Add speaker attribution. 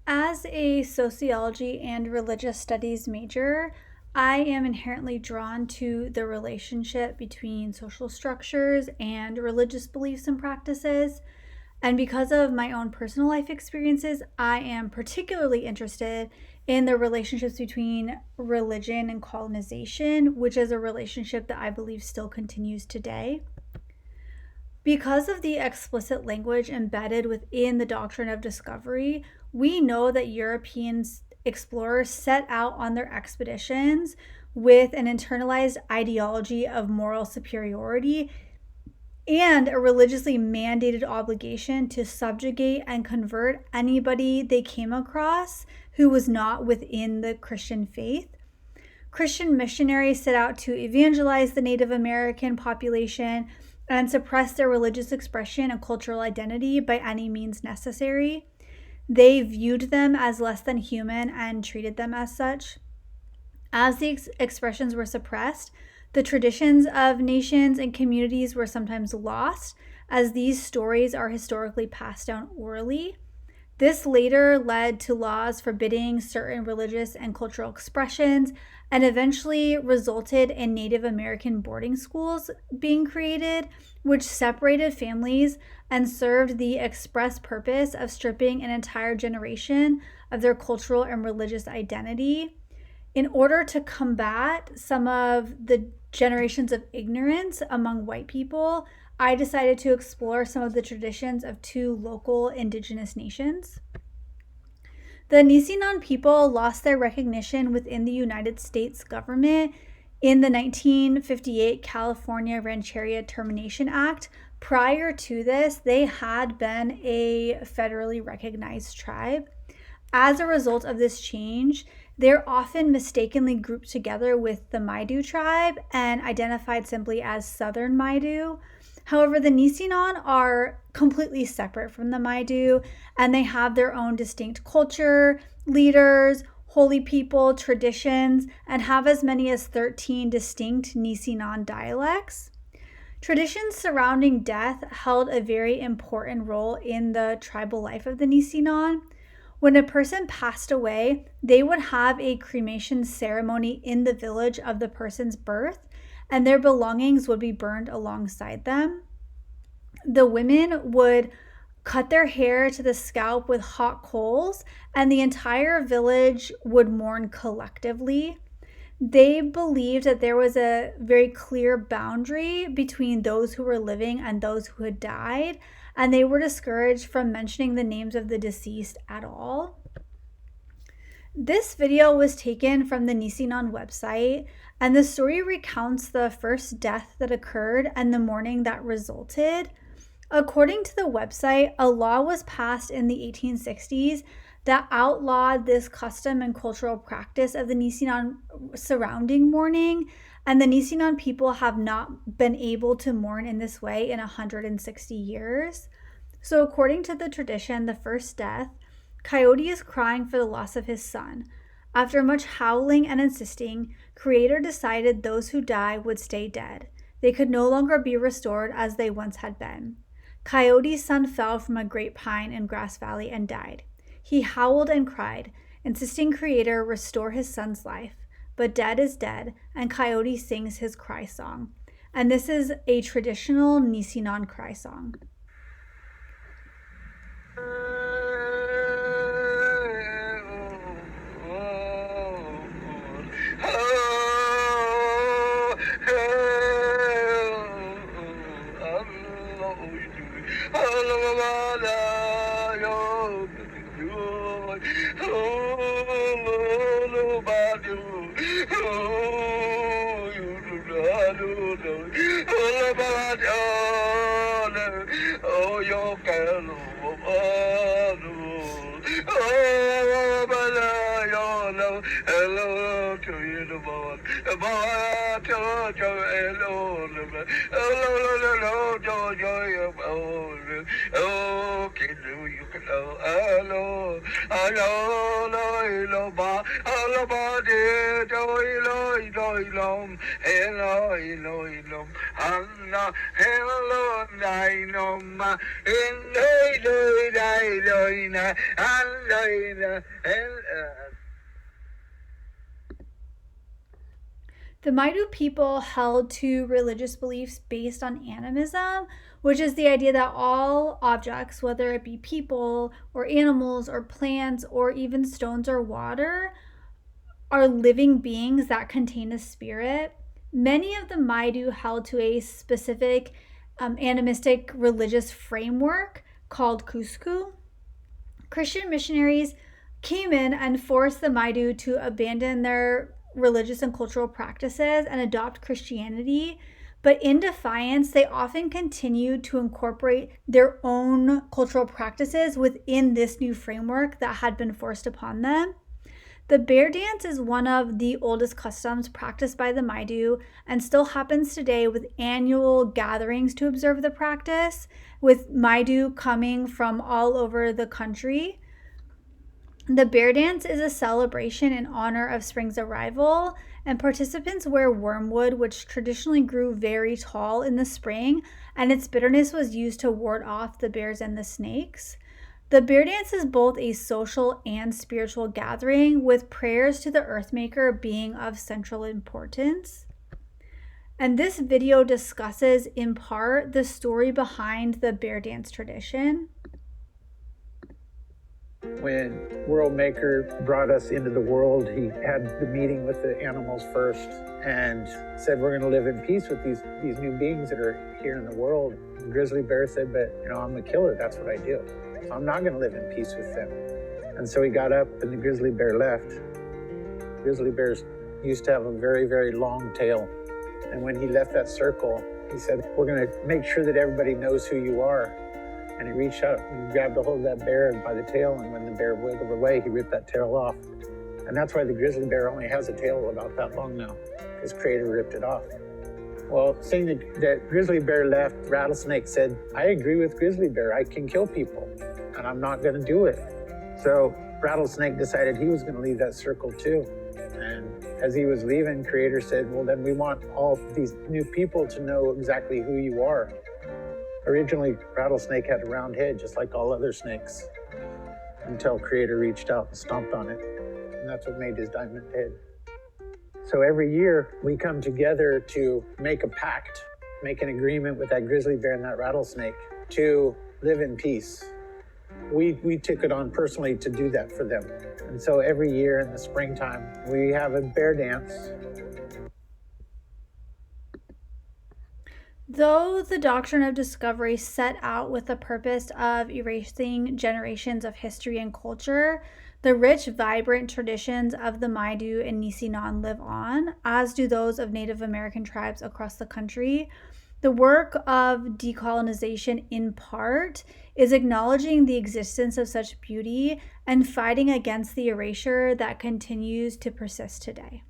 Speaker 1: As a sociology and religious studies major, I am inherently drawn to the relationship between social structures and religious beliefs and practices. And because of my own personal life experiences, I am particularly interested in the relationships between religion and colonization, which is a relationship that I believe still continues today. Because of the explicit language embedded within the doctrine of discovery, we know that European explorers set out on their expeditions with an internalized ideology of moral superiority and a religiously mandated obligation to subjugate and convert anybody they came across who was not within the Christian faith. Christian missionaries set out to evangelize the Native American population and suppress their religious expression and cultural identity by any means necessary. They viewed them as less than human and treated them as such. As these expressions were suppressed, the traditions of nations and communities were sometimes lost, as these stories are historically passed down orally. This later led to laws forbidding certain religious and cultural expressions and eventually resulted in Native American boarding schools being created, which separated families and served the express purpose of stripping an entire generation of their cultural and religious identity. In order to combat some of the generations of ignorance among white people, I decided to explore some of the traditions of two local indigenous nations. The Nisenan people lost their recognition within the United States government in the 1958 California Rancheria Termination Act. Prior to this, they had been a federally recognized tribe. As a result of this change, they're often mistakenly grouped together with the Maidu tribe and identified simply as Southern Maidu. However, the Nisenan are completely separate from the Maidu, and they have their own distinct culture, leaders, holy people, traditions, and have as many as 13 distinct Nisenan dialects. Traditions surrounding death held a very important role in the tribal life of the Nisenan. When a person passed away, they would have a cremation ceremony in the village of the person's birth, and their belongings would be burned alongside them. The women would cut their hair to the scalp with hot coals, and the entire village would mourn collectively. They believed that there was a very clear boundary between those who were living and those who had died, and they were discouraged from mentioning the names of the deceased at all. This video was taken from the Nisenan website, and the story recounts the first death that occurred and the mourning that resulted. According to the website, a law was passed in the 1860s that outlawed this custom and cultural practice of the Nisenan surrounding mourning, and the Nisenan people have not been able to mourn in this way in 160 years. So according to the tradition, the first death, Coyote is crying for the loss of his son. After much howling and insisting, Creator decided those who die would stay dead. They could no longer be restored as they once had been. Coyote's son fell from a great pine in Grass Valley and died. He howled and cried, insisting Creator restore his son's life. But dead is dead, and Coyote sings his cry song. And this is a traditional Nisenan cry song. The Maidu people held to religious beliefs based on animism, which is the idea that all objects, whether it be people or animals or plants or even stones or water, are living beings that contain a spirit. Many of the Maidu held to a specific animistic religious framework called Kusku. Christian missionaries came in and forced the Maidu to abandon their religious and cultural practices and adopt Christianity. But in defiance, they often continued to incorporate their own cultural practices within this new framework that had been forced upon them. The bear dance is one of the oldest customs practiced by the Maidu and still happens today, with annual gatherings to observe the practice, with Maidu coming from all over the country. The bear dance is a celebration in honor of spring's arrival, and participants wear wormwood, which traditionally grew very tall in the spring, and its bitterness was used to ward off the bears and the snakes. The bear dance is both a social and spiritual gathering, with prayers to the Earthmaker being of central importance. And this video discusses, in part, the story behind the bear dance tradition.
Speaker 2: When World Maker brought us into the world, he had the meeting with the animals first and said, we're going to live in peace with these new beings that are here in the world. The grizzly bear said, but I'm a killer, that's what I do. So I'm not going to live in peace with them. And so he got up and the grizzly bear left. Grizzly bears used to have a very, very long tail. And when he left that circle, he said, we're going to make sure that everybody knows who you are. And he reached out and grabbed a hold of that bear by the tail, and when the bear wiggled away, he ripped that tail off. And that's why the grizzly bear only has a tail about that long now. His creator ripped it off. Well, seeing that grizzly bear left, Rattlesnake said, I agree with grizzly bear. I can kill people, and I'm not going to do it. So Rattlesnake decided he was going to leave that circle too. And as he was leaving, creator said, well, then we want all these new people to know exactly who you are. Originally, Rattlesnake had a round head, just like all other snakes, until creator reached out and stomped on it. And that's what made his diamond head. So every year, we come together to make a pact, make an agreement with that grizzly bear and that rattlesnake to live in peace. We took it on personally to do that for them. And so every year in the springtime, we have a bear dance.
Speaker 1: Though the doctrine of discovery set out with the purpose of erasing generations of history and culture, the rich, vibrant traditions of the Maidu and Nisinan live on, as do those of Native American tribes across the country. The work of decolonization, in part, is acknowledging the existence of such beauty and fighting against the erasure that continues to persist today.